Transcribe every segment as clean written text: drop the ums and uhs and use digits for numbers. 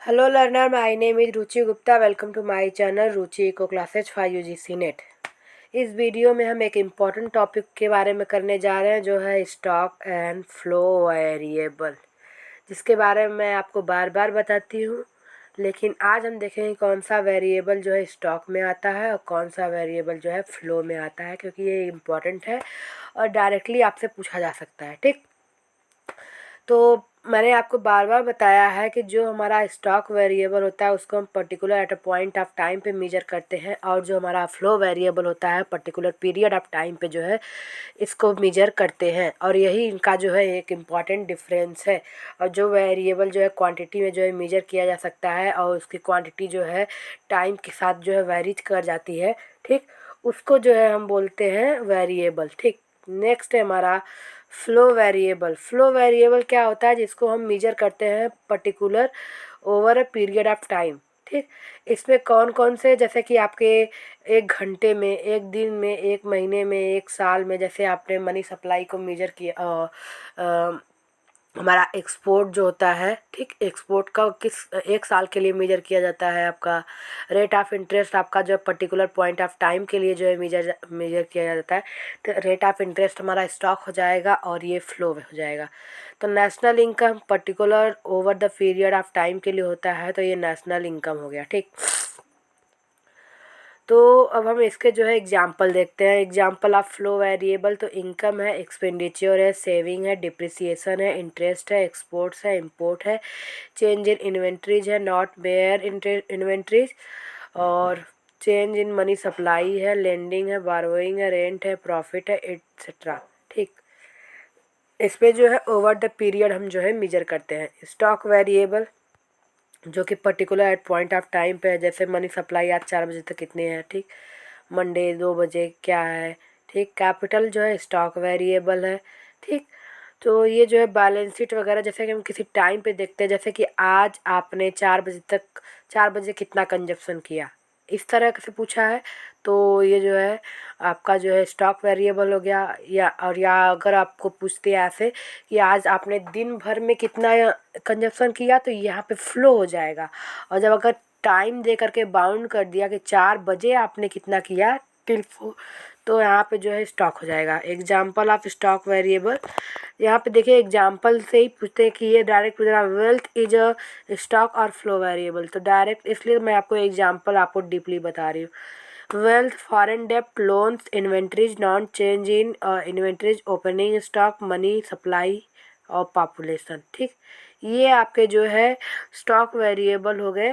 Hello learner, my name is Ruchi Gupta. Welcome to my channel Ruchi eco classes for UGC NET. इस वीडियो में हम एक इम्पॉर्टेंट टॉपिक के बारे में करने जा रहे हैं जो है स्टॉक एंड फ्लो वेरिएबल, जिसके बारे में मैं आपको बार बार बताती हूँ. लेकिन आज हम देखेंगे कौन सा वेरिएबल जो है स्टॉक में आता है और कौन सा वेरिएबल जो है फ्लो में आता है, क्योंकि ये इम्पॉर्टेंट है और डायरेक्टली आपसे पूछा जा सकता है. ठीक, तो मैंने आपको बार बार बताया है कि जो हमारा स्टॉक वेरिएबल होता है उसको हम particular at a point of time पे मेजर करते हैं, और जो हमारा फ्लो वेरिएबल होता है पर्टिकुलर पीरियड ऑफ टाइम पे जो है इसको मेजर करते हैं. और यही इनका जो है एक इम्पॉर्टेंट डिफरेंस है. और जो वेरिएबल जो है क्वांटिटी में जो है मेजर किया जा सकता है और उसकी क्वांटिटी जो है टाइम के साथ जो है वेरीज कर जाती है, ठीक, उसको जो है हम बोलते हैं वेरिएबल. ठीक, नेक्स्ट है हमारा फ्लो वेरिएबल. फ्लो वेरिएबल क्या होता है? जिसको हम मेजर करते हैं particular over a period of time. ठीक, इसमें कौन कौन से, जैसे कि आपके एक घंटे में, एक दिन में, एक महीने में, एक साल में, जैसे आपने मनी सप्लाई को मेजर किया, हमारा एक्सपोर्ट जो होता है, ठीक, एक्सपोर्ट का किस एक साल के लिए मेजर किया जाता है. आपका रेट ऑफ इंटरेस्ट आपका जो पर्टिकुलर पॉइंट ऑफ टाइम के लिए जो है मेजर किया जाता है. तो रेट ऑफ इंटरेस्ट हमारा स्टॉक हो जाएगा और ये फ्लो हो जाएगा. तो national income particular over the period of time के लिए होता है, तो ये नेशनल इनकम हो गया. ठीक, तो अब हम इसके जो है एग्जाम्पल देखते हैं. एग्जाम्पल ऑफ फ्लो वेरिएबल, तो इनकम है, एक्सपेंडिचर है, सेविंग है, डिप्रिसिएशन है, इंटरेस्ट है, एक्सपोर्ट्स है, इंपोर्ट है, चेंज इन इन्वेंट्रीज है, नॉट बेयर इन्वेंट्रीज, और चेंज इन मनी सप्लाई है, लेंडिंग है, बारोइंग है, रेंट है, प्रॉफिट है, एट्सेट्रा. ठीक, इस पे जो है ओवर द पीरियड हम जो है मेजर करते हैं. स्टॉक वेरिएबल जो कि particular at point of time पे है, जैसे मनी सप्लाई आज 4 बजे तक कितने हैं, ठीक, मंडे 2 बजे क्या है, ठीक. कैपिटल जो है स्टॉक वेरिएबल है. ठीक, तो ये जो है बैलेंस शीट वगैरह जैसे कि हम किसी टाइम पे देखते हैं, जैसे कि आज आपने 4 बजे कितना कंजप्शन किया, इस तरह से पूछा है, तो ये जो है आपका जो है स्टॉक वेरिएबल हो गया. या अगर आपको पूछते हैं ऐसे कि आज आपने दिन भर में कितना कंजप्शन किया, तो यहाँ पे फ्लो हो जाएगा. और जब अगर टाइम दे करके बाउंड कर दिया कि 4 बजे आपने कितना किया टिल, तो यहाँ पे जो है स्टॉक हो जाएगा. एग्जाम्पल ऑफ स्टॉक वेरिएबल, यहाँ पे देखिए एग्जाम्पल से ही पूछते हैं कि ये डायरेक्ट पूछेगा वेल्थ इज अ स्टॉक और फ्लो वेरिएबल, तो डायरेक्ट इसलिए मैं आपको एग्जाम्पल आपको डीपली बता रही हूँ. वेल्थ, फॉरेन डेप्ट, loans, inventories, non change in inventories, opening stock, money supply और पॉपुलेशन. ठीक, ये आपके जो है स्टॉक वेरिएबल हो गए.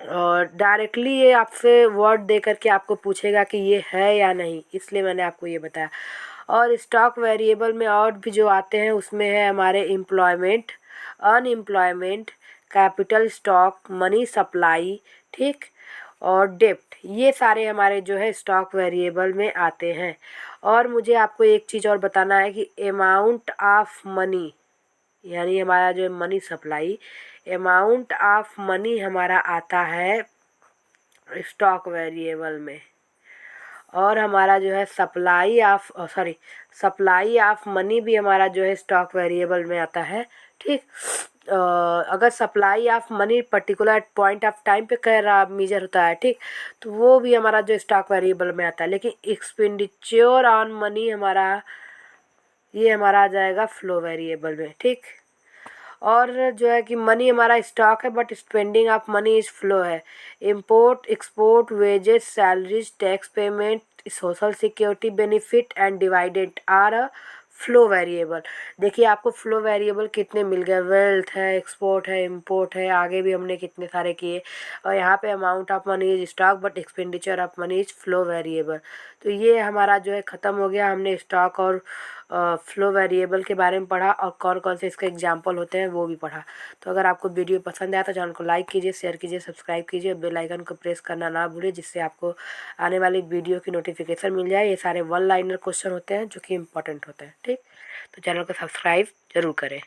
और डायरेक्टली ये आपसे वर्ड दे करके आपको पूछेगा कि ये है या नहीं, इसलिए मैंने आपको ये बताया. और स्टॉक वेरिएबल में और भी जो आते हैं उसमें है हमारे employment, unemployment, capital stock, money supply, ठीक, और डेप्ट. ये सारे हमारे जो है स्टॉक वेरिएबल में आते हैं. और मुझे आपको एक चीज़ और बताना है कि अमाउंट ऑफ मनी, यानी हमारा जो है money supply, amount of money हमारा आता है स्टॉक वेरिएबल में. और हमारा जो है सप्लाई ऑफ मनी भी हमारा जो है स्टॉक वेरिएबल में आता है. ठीक, अगर supply of money particular point of time पे कह रहा मेजर होता है, ठीक, तो वो भी हमारा जो स्टॉक वेरिएबल में आता है. लेकिन एक्सपेंडिचर ऑन मनी हमारा ये हमारा आ जाएगा फ्लो वेरिएबल में. ठीक, और जो है कि मनी हमारा स्टॉक है but spending of money is flow है. Import, export, wages, salaries, tax payment, social security benefit and dividend are a flow variable. देखिए आपको फ्लो वेरिएबल कितने मिल गए, वेल्थ है, एक्सपोर्ट है, इंपोर्ट है, आगे भी हमने कितने सारे किए. और यहाँ पे amount of money is stock but expenditure of money is flow variable. तो ये हमारा जो है ख़त्म हो गया. हमने स्टॉक और फ्लो वेरिएबल के बारे में पढ़ा और कौन कौन से इसके एग्जाम्पल होते हैं वो भी पढ़ा. तो अगर आपको वीडियो पसंद आया तो चैनल को लाइक कीजिए, शेयर कीजिए, सब्सक्राइब कीजिए, बेल आइकन को प्रेस करना ना भूलिए, जिससे आपको आने वाली वीडियो की नोटिफिकेशन मिल जाए. ये सारे वन लाइनर क्वेश्चन होते हैं जो कि इम्पोर्टेंट होते हैं. ठीक, तो चैनल को सब्सक्राइब जरूर करें.